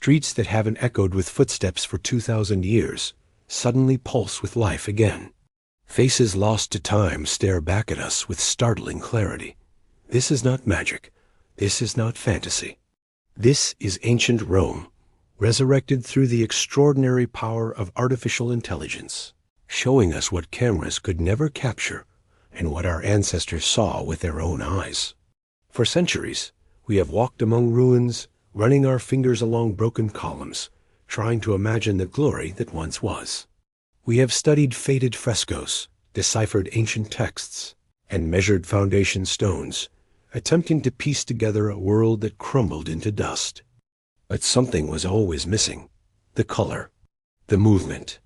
Streets that haven't echoed with footsteps for 2,000 years suddenly pulse with life again. Faces lost to time stare back at us with startling clarity. This is not magic. This is not fantasy. This is ancient Rome, resurrected through the extraordinary power of artificial intelligence, showing us what cameras could never capture and what our ancestors saw with their own eyes. For centuries, we have walked among ruins, running our fingers along broken columns, trying to imagine the glory that once was. We have studied faded frescoes, deciphered ancient texts, and measured foundation stones, attempting to piece together a world that crumbled into dust. But something was always missing: the color, the movement,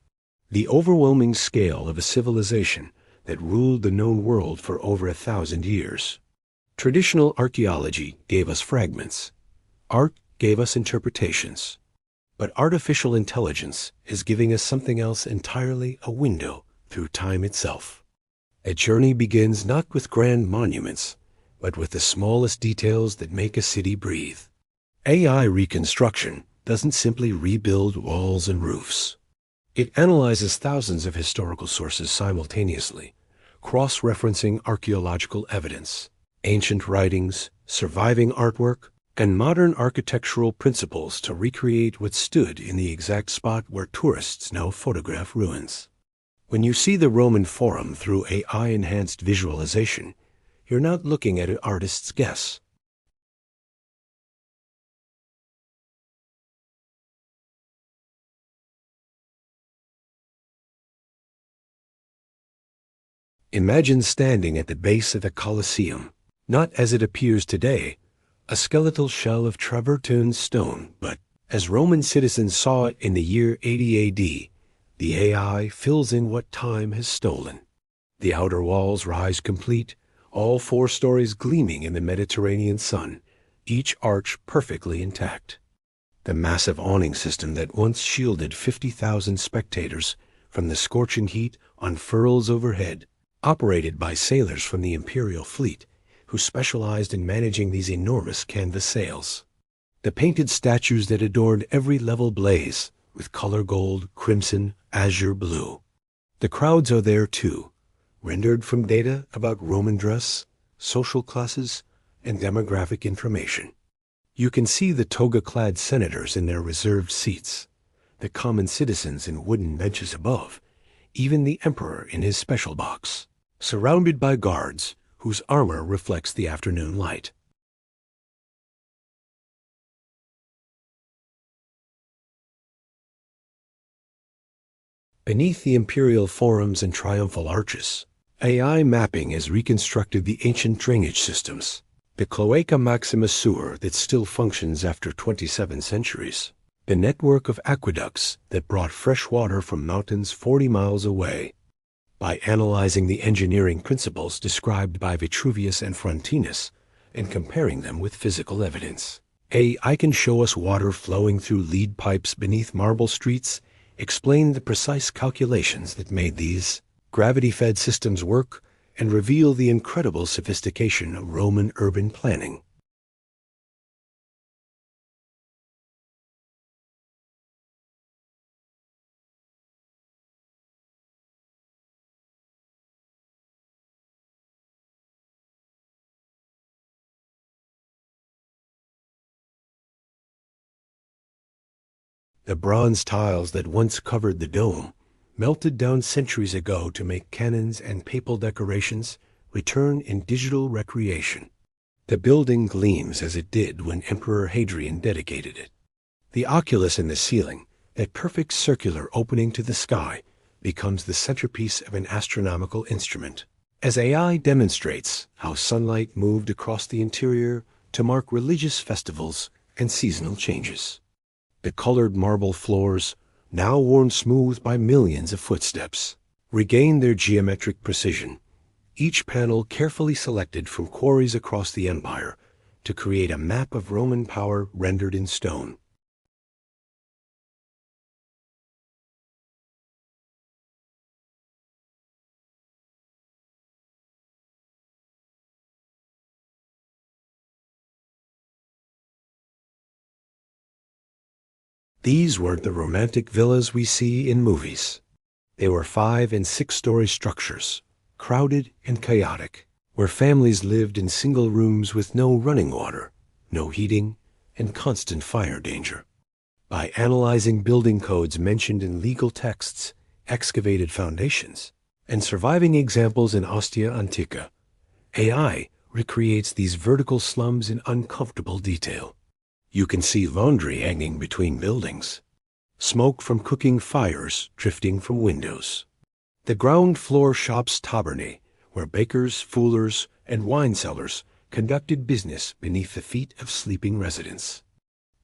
the overwhelming scale of a civilization that ruled the known world for over 1,000 years. Traditional archaeology gave us fragments. Art gave us interpretations. But artificial intelligence is giving us something else entirely: a window through time itself. A journey begins not with grand monuments, but with the smallest details that make a city breathe. AI reconstruction doesn't simply rebuild walls and roofs. It analyzes thousands of historical sources simultaneously, cross-referencing archaeological evidence, ancient writings, surviving artwork, and modern architectural principles to recreate what stood in the exact spot where tourists now photograph ruins. When you see the Roman Forum through AI-enhanced visualization, you're not looking at an artist's guess. Imagine standing at the base of the Colosseum, not as it appears today, a skeletal shell of travertine stone, but as Roman citizens saw it in the year 80 AD, the AI fills in what time has stolen. The outer walls rise complete, all 4 stories gleaming in the Mediterranean sun, each arch perfectly intact. The massive awning system that once shielded 50,000 spectators from the scorching heat unfurls overhead, operated by sailors from the imperial fleet, who specialized in managing these enormous canvas sails. The painted statues that adorned every level blaze with color gold, crimson, azure blue. The crowds are there too, rendered from data about Roman dress, social classes, and demographic information. You can see the toga-clad senators in their reserved seats, the common citizens in wooden benches above, even the emperor in his special box, surrounded by guards whose armor reflects the afternoon light. Beneath the imperial forums and triumphal arches, AI mapping has reconstructed the ancient drainage systems. The Cloaca Maxima sewer that still functions after 27 centuries. The network of aqueducts that brought fresh water from mountains 40 miles away. By analyzing the engineering principles described by Vitruvius and Frontinus and comparing them with physical evidence, AI can show us water flowing through lead pipes beneath marble streets, explain the precise calculations that made these gravity-fed systems work, and reveal the incredible sophistication of Roman urban planning. The bronze tiles that once covered the dome, melted down centuries ago to make cannons and papal decorations, return in digital recreation. The building gleams as it did when Emperor Hadrian dedicated it. The oculus in the ceiling, that perfect circular opening to the sky, becomes the centerpiece of an astronomical instrument, as AI demonstrates how sunlight moved across the interior to mark religious festivals and seasonal changes. The colored marble floors, now worn smooth by millions of footsteps, regain their geometric precision, each panel carefully selected from quarries across the empire to create a map of Roman power rendered in stone. These weren't the romantic villas we see in movies. They were 5- and 6-story structures, crowded and chaotic, where families lived in single rooms with no running water, no heating, and constant fire danger. By analyzing building codes mentioned in legal texts, excavated foundations, and surviving examples in Ostia Antica, AI recreates these vertical slums in uncomfortable detail. You can see laundry hanging between buildings, smoke from cooking fires drifting from windows. The ground floor shop's tabernae, where bakers, fullers, and wine cellars conducted business beneath the feet of sleeping residents.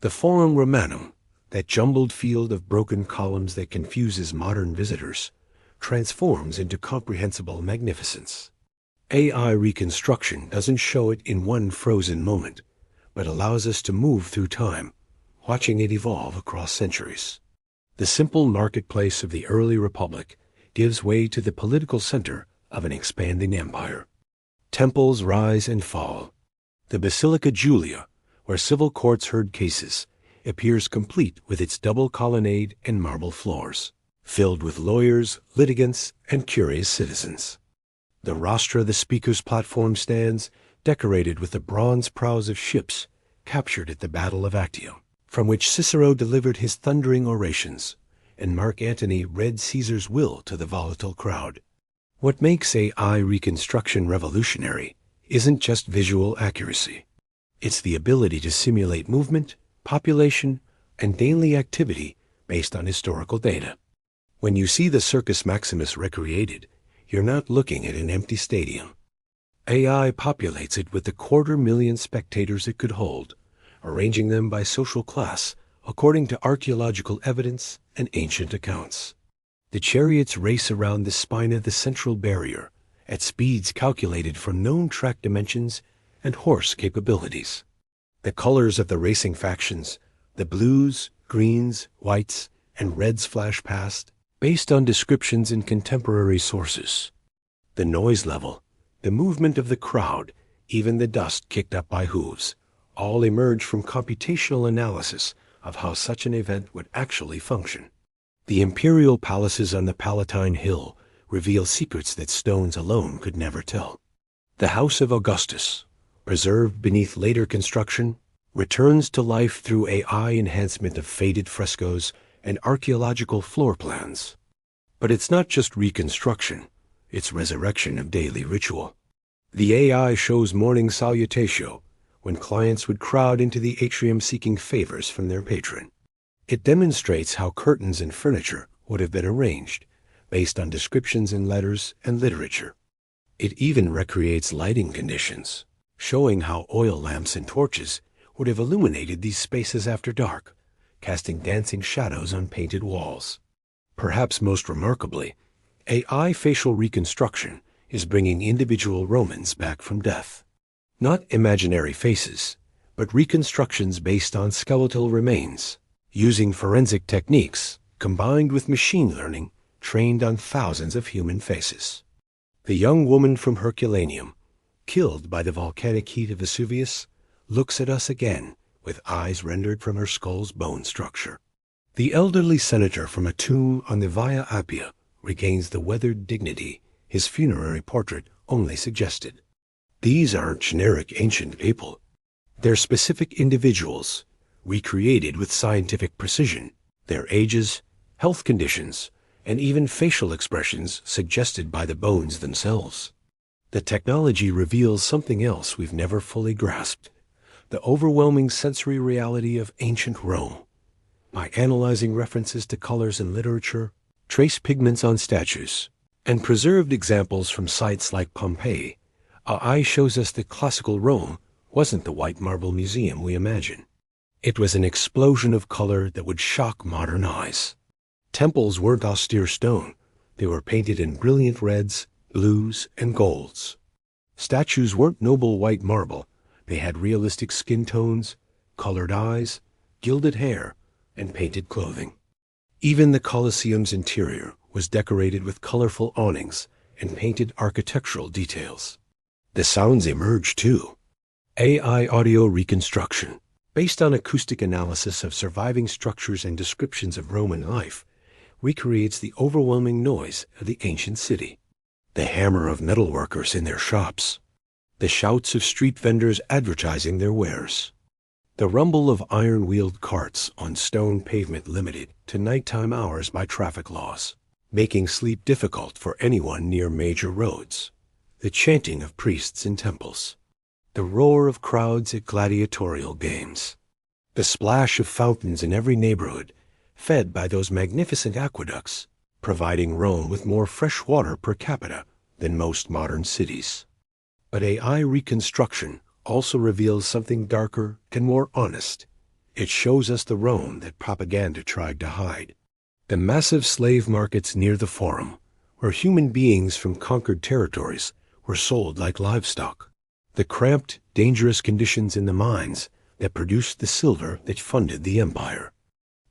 The Forum Romanum, that jumbled field of broken columns that confuses modern visitors, transforms into comprehensible magnificence. AI reconstruction doesn't show it in one frozen moment, but allows us to move through time, watching it evolve across centuries. The simple marketplace of the early republic gives way to the political center of an expanding empire. Temples rise and fall. The Basilica Julia, where civil courts heard cases, appears complete with its double colonnade and marble floors, filled with lawyers, litigants, and curious citizens. The rostra the speaker's platform stands, decorated with the bronze prows of ships captured at the Battle of Actium, from which Cicero delivered his thundering orations, and Mark Antony read Caesar's will to the volatile crowd. What makes AI reconstruction revolutionary isn't just visual accuracy. It's the ability to simulate movement, population, and daily activity based on historical data. When you see the Circus Maximus recreated, you're not looking at an empty stadium. AI populates it with the 250,000 spectators it could hold, arranging them by social class according to archaeological evidence and ancient accounts. The chariots race around the spine of the central barrier at speeds calculated from known track dimensions and horse capabilities. The colors of the racing factions, the blues, greens, whites, and reds flash past, based on descriptions in contemporary sources. The noise level, the movement of the crowd, even the dust kicked up by hooves, all emerge from computational analysis of how such an event would actually function. The imperial palaces on the Palatine Hill reveal secrets that stones alone could never tell. The House of Augustus, preserved beneath later construction, returns to life through AI enhancement of faded frescoes and archaeological floor plans. But it's not just reconstruction, it's resurrection of daily ritual. The AI shows morning salutatio, when clients would crowd into the atrium seeking favors from their patron. It demonstrates how curtains and furniture would have been arranged, based on descriptions in letters and literature. It even recreates lighting conditions, showing how oil lamps and torches would have illuminated these spaces after dark, casting dancing shadows on painted walls. Perhaps most remarkably, AI facial reconstruction is bringing individual Romans back from death. Not imaginary faces, but reconstructions based on skeletal remains, using forensic techniques combined with machine learning trained on thousands of human faces. The young woman from Herculaneum, killed by the volcanic heat of Vesuvius, looks at us again with eyes rendered from her skull's bone structure. The elderly senator from a tomb on the Via Appia regains the weathered dignity his funerary portrait only suggested. These aren't generic ancient people. They're specific individuals, recreated with scientific precision, their ages, health conditions, and even facial expressions suggested by the bones themselves. The technology reveals something else we've never fully grasped: the overwhelming sensory reality of ancient Rome. By analyzing references to colors in literature, trace pigments on statues, and preserved examples from sites like Pompeii, AI shows us that classical Rome wasn't the white marble museum we imagine. It was an explosion of color that would shock modern eyes. Temples weren't austere stone. They were painted in brilliant reds, blues, and golds. Statues weren't noble white marble. They had realistic skin tones, colored eyes, gilded hair, and painted clothing. Even the Colosseum's interior was decorated with colorful awnings and painted architectural details. The sounds emerged too. AI audio reconstruction, Based on acoustic analysis of surviving structures and descriptions of Roman life, recreates the overwhelming noise of the ancient city. The hammer of metalworkers in their shops, the shouts of street vendors advertising their wares, the rumble of iron-wheeled carts on stone pavement limited to nighttime hours by traffic laws, making sleep difficult for anyone near major roads, the chanting of priests in temples, the roar of crowds at gladiatorial games, the splash of fountains in every neighborhood, fed by those magnificent aqueducts, providing Rome with more fresh water per capita than most modern cities. But AI reconstruction also reveals something darker and more honest. It shows us the Rome that propaganda tried to hide. The massive slave markets near the Forum, where human beings from conquered territories were sold like livestock. The cramped, dangerous conditions in the mines that produced the silver that funded the empire.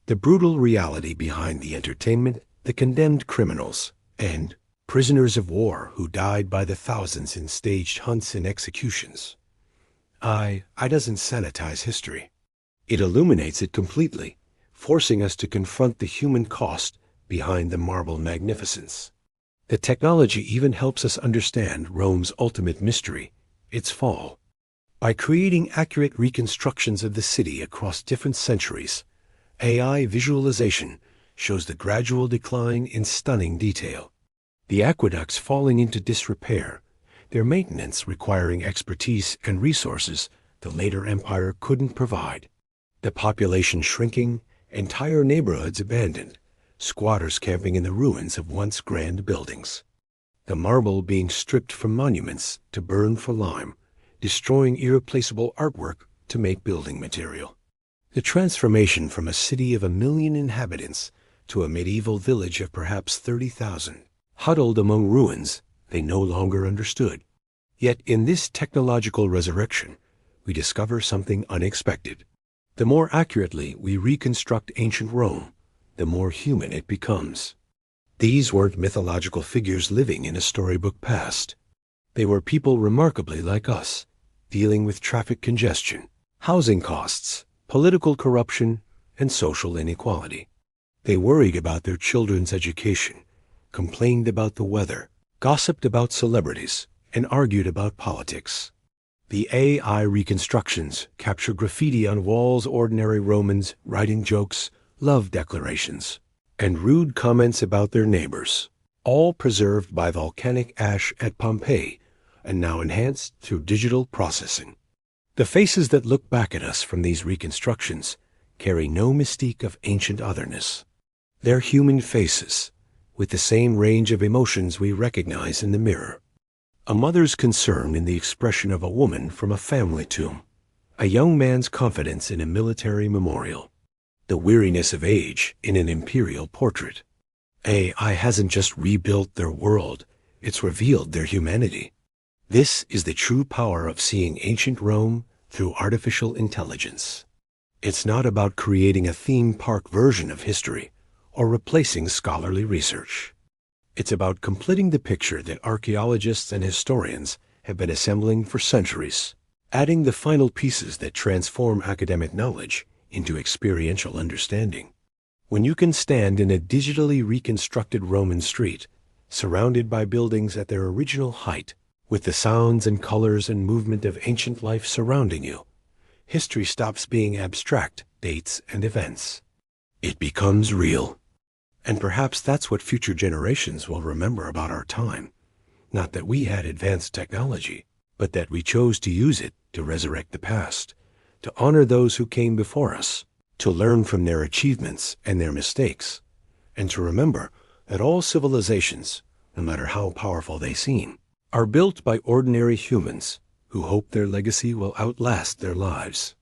The brutal reality behind the entertainment, the condemned criminals, and prisoners of war who died by the thousands in staged hunts and executions. I doesn't sanitize history. It illuminates it completely, forcing us to confront the human cost behind the marble magnificence. The technology even helps us understand Rome's ultimate mystery, its fall. By creating accurate reconstructions of the city across different centuries, AI visualization shows the gradual decline in stunning detail. The aqueducts falling into disrepair, their maintenance requiring expertise and resources the later empire couldn't provide. The population shrinking, entire neighborhoods abandoned, squatters camping in the ruins of once grand buildings. The marble being stripped from monuments to burn for lime, destroying irreplaceable artwork to make building material. The transformation from a city of 1 million inhabitants to a medieval village of perhaps 30,000, huddled among ruins they no longer understood. Yet in this technological resurrection, we discover something unexpected. The more accurately we reconstruct ancient Rome, the more human it becomes. These weren't mythological figures living in a storybook past. They were people remarkably like us, dealing with traffic congestion, housing costs, political corruption, and social inequality. They worried about their children's education, complained about the weather, gossiped about celebrities, and argued about politics. The AI reconstructions capture graffiti on walls, ordinary Romans writing jokes, love declarations, and rude comments about their neighbors, all preserved by volcanic ash at Pompeii and now enhanced through digital processing. The faces that look back at us from these reconstructions carry no mystique of ancient otherness. They're human faces, with the same range of emotions we recognize in the mirror. A mother's concern in the expression of a woman from a family tomb, a young man's confidence in a military memorial, the weariness of age in an imperial portrait. AI hasn't just rebuilt their world, it's revealed their humanity. This is the true power of seeing ancient Rome through artificial intelligence. It's not about creating a theme park version of history or replacing scholarly research. It's about completing the picture that archaeologists and historians have been assembling for centuries, adding the final pieces that transform academic knowledge into experiential understanding. When you can stand in a digitally reconstructed Roman street, surrounded by buildings at their original height, with the sounds and colors and movement of ancient life surrounding you, history stops being abstract dates and events. It becomes real. And perhaps that's what future generations will remember about our time. Not that we had advanced technology, but that we chose to use it to resurrect the past, to honor those who came before us, to learn from their achievements and their mistakes, and to remember that all civilizations, no matter how powerful they seem, are built by ordinary humans who hope their legacy will outlast their lives.